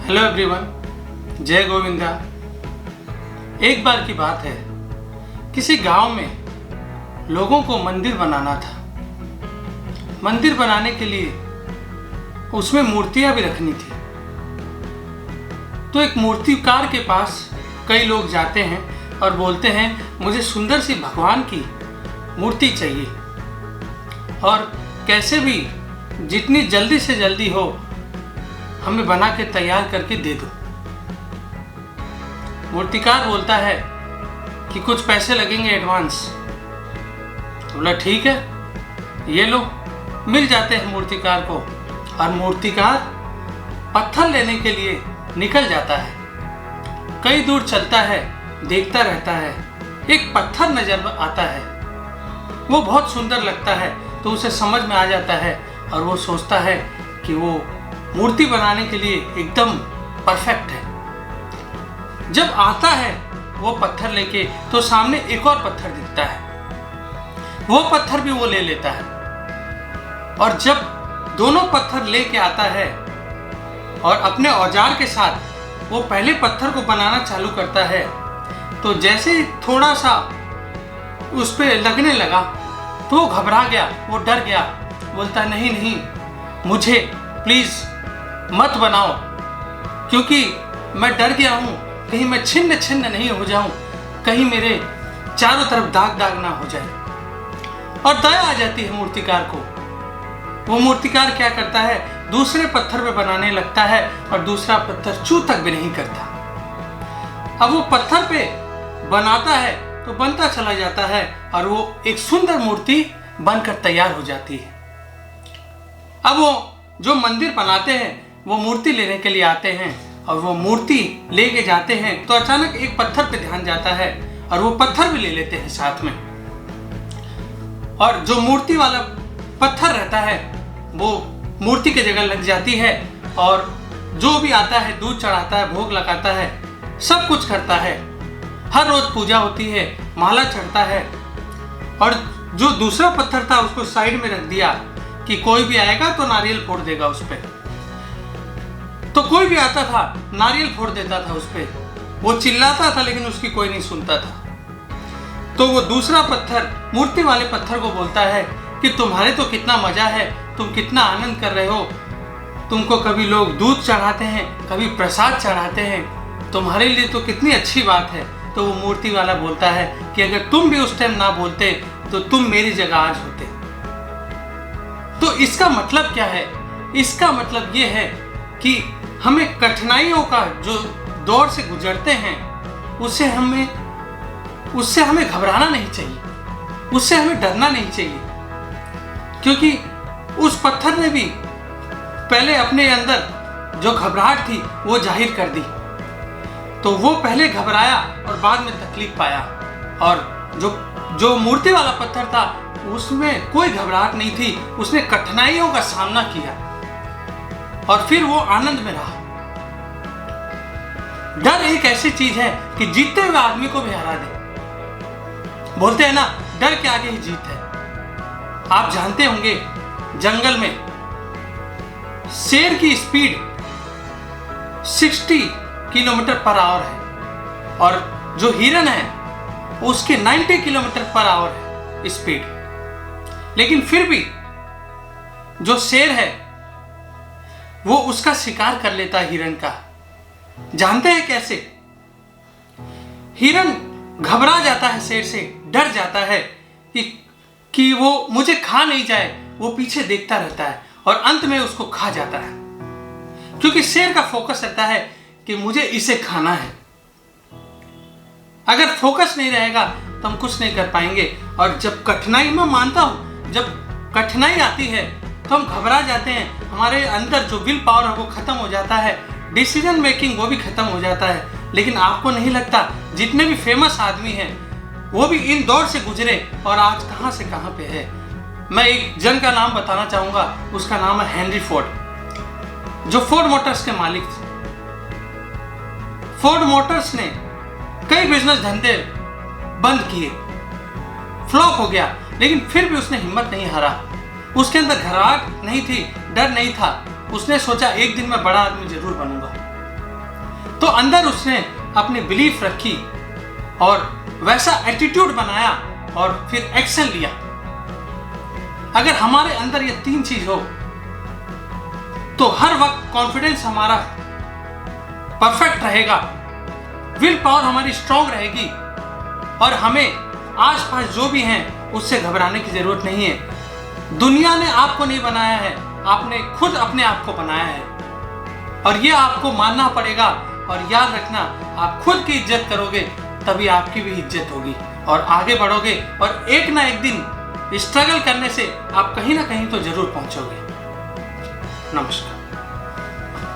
Hello everyone, जय गोविंदा। एक बार की बात है, किसी गांव में लोगों को मंदिर बनाना था। मंदिर बनाने के लिए उसमें मूर्तियां भी रखनी थी। तो एक मूर्तिकार के पास कई लोग जाते हैं और बोलते हैं मुझे सुंदर सी भगवान की मूर्ति चाहिए और कैसे भी जितनी जल्दी से जल्दी हो हमें बना के तैयार करके दे दो। मूर्तिकार बोलता है कि कुछ पैसे लगेंगे एडवांस। बोला ठीक है, ये लो। मिल जाते हैं मूर्तिकार को और मूर्तिकार पत्थर लेने के लिए निकल जाता है। कई दूर चलता है, देखता रहता है। एक पत्थर नजर आता है, वो बहुत सुंदर लगता है तो उसे समझ में आ जाता है और वो सोचता है कि वो मूर्ति बनाने के लिए एकदम परफेक्ट है। जब आता है वो पत्थर लेके तो सामने एक और पत्थर दिखता है। वो पत्थर भी वो ले लेता है और जब दोनों पत्थर लेके आता है और अपने औजार के साथ वो पहले पत्थर को बनाना चालू करता है तो जैसे थोड़ा सा उस पे लगने लगा तो वो घबरा गया, वो डर गया। बोलता नहीं नहीं, मुझे प्लीज मत बनाओ, क्योंकि मैं डर गया हूं कहीं मैं छिन्न छिन्न नहीं हो जाऊं, कहीं मेरे चारों तरफ दाग दाग ना हो जाए। और दया आ जाती है मूर्तिकार को। वो मूर्तिकार क्या करता है, दूसरे पत्थर पे बनाने लगता है और दूसरा पत्थर छू तक भी नहीं करता। अब वो पत्थर पे बनाता है तो बनता चला जाता है और वो एक सुंदर मूर्ति बनकर तैयार हो जाती है। अब वो जो मंदिर बनाते हैं वो मूर्ति लेने के लिए आते हैं और वो मूर्ति लेके जाते हैं तो अचानक एक पत्थर पे ध्यान जाता है और वो पत्थर भी ले लेते हैं साथ में। और जो मूर्ति वाला पत्थर रहता है वो मूर्ति की जगह लग जाती है और जो भी आता है दूध चढ़ाता है, भोग लगाता है, सब कुछ करता है। हर रोज पूजा होती है, माला चढ़ता है। और जो दूसरा पत्थर था उसको साइड में रख दिया कि कोई भी आएगा तो नारियल फोड़ देगा उस पे। तो कोई भी आता था नारियल फोड़ देता था उस पे। वो चिल्लाता था लेकिन उसकी कोई नहीं सुनता था। तो वो दूसरा पत्थर मूर्ति वाले पत्थर को बोलता है कि तुम्हारे तो कितना मजा है, तुम कितना आनंद कर रहे हो, तुमको कभी लोग दूध चढ़ाते हैं, कभी प्रसाद चढ़ाते हैं, तुम्हारे लिए तो कितनी अच्छी बात है। तो वो मूर्ति वाला बोलता है कि अगर तुम भी उस टाइम ना बोलते तो तुम मेरी जगह आज होते। तो इसका मतलब क्या है? इसका मतलब ये है कि हमें कठिनाइयों का जो दौर से गुजरते हैं उससे हमें घबराना नहीं चाहिए, उससे हमें डरना नहीं चाहिए, क्योंकि उस पत्थर ने भी पहले अपने अंदर जो घबराहट थी वो जाहिर कर दी। तो वो पहले घबराया और बाद में तकलीफ पाया। और जो मूर्ति वाला पत्थर था उसमें कोई घबराहट नहीं थी, उसने कठिनाइयों का सामना किया और फिर वो आनंद में रहा। डर एक ऐसी चीज है कि जीतते हुए आदमी को भी हरा दे। बोलते हैं ना, डर के आगे ही जीत है। आप जानते होंगे जंगल में शेर की स्पीड 60 किलोमीटर पर आवर है और जो हिरन है उसके 90 किलोमीटर पर आवर है स्पीड। लेकिन फिर भी जो शेर है वो उसका शिकार कर लेता है हिरन का। जानते हैं कैसे? हिरन घबरा जाता है शेर से, डर जाता है कि वो मुझे खा नहीं जाए। वो पीछे देखता रहता है और अंत में उसको खा जाता है, क्योंकि शेर का फोकस रहता है कि मुझे इसे खाना है। अगर फोकस नहीं रहेगा तो हम कुछ नहीं कर पाएंगे। और जब कठिनाई, मैं मानता हूं, जब कठिनाई आती है तो हम घबरा जाते हैं, हमारे अंदर जो विल पावर है वो खत्म हो जाता है, डिसीजन मेकिंग वो भी खत्म हो जाता है। लेकिन आपको नहीं लगता जितने भी फेमस आदमी हैं वो भी इन दौर से गुजरे और आज कहां से कहां पे है। मैं एक जन का नाम बताना चाहूंगा, उसका नाम है हेनरी फोर्ड, जो फोर्ड मोटर्स के मालिक थे। फोर्ड मोटर्स ने कई बिजनेस धंधे बंद किए, फ्लॉप हो गया, लेकिन फिर भी उसने हिम्मत नहीं हारा। उसके अंदर घबराहट नहीं थी, डर नहीं था। उसने सोचा एक दिन मैं बड़ा आदमी जरूर बनूंगा। तो अंदर उसने अपनी बिलीफ रखी और वैसा एटीट्यूड बनाया और फिर एक्शन लिया। अगर हमारे अंदर ये 3 चीज हो तो हर वक्त कॉन्फिडेंस हमारा परफेक्ट रहेगा, विल पावर हमारी स्ट्रांग रहेगी और हमें आसपास जो भी हैं उससे घबराने की जरूरत नहीं है। दुनिया ने आपको नहीं बनाया है, आपने खुद अपने आप को बनाया है और ये आपको मानना पड़ेगा। और याद रखना, आप खुद की इज्जत करोगे तभी आपकी भी इज्जत होगी और आगे बढ़ोगे और एक ना एक दिन स्ट्रगल करने से आप कहीं ना कहीं तो जरूर पहुंचोगे। नमस्कार।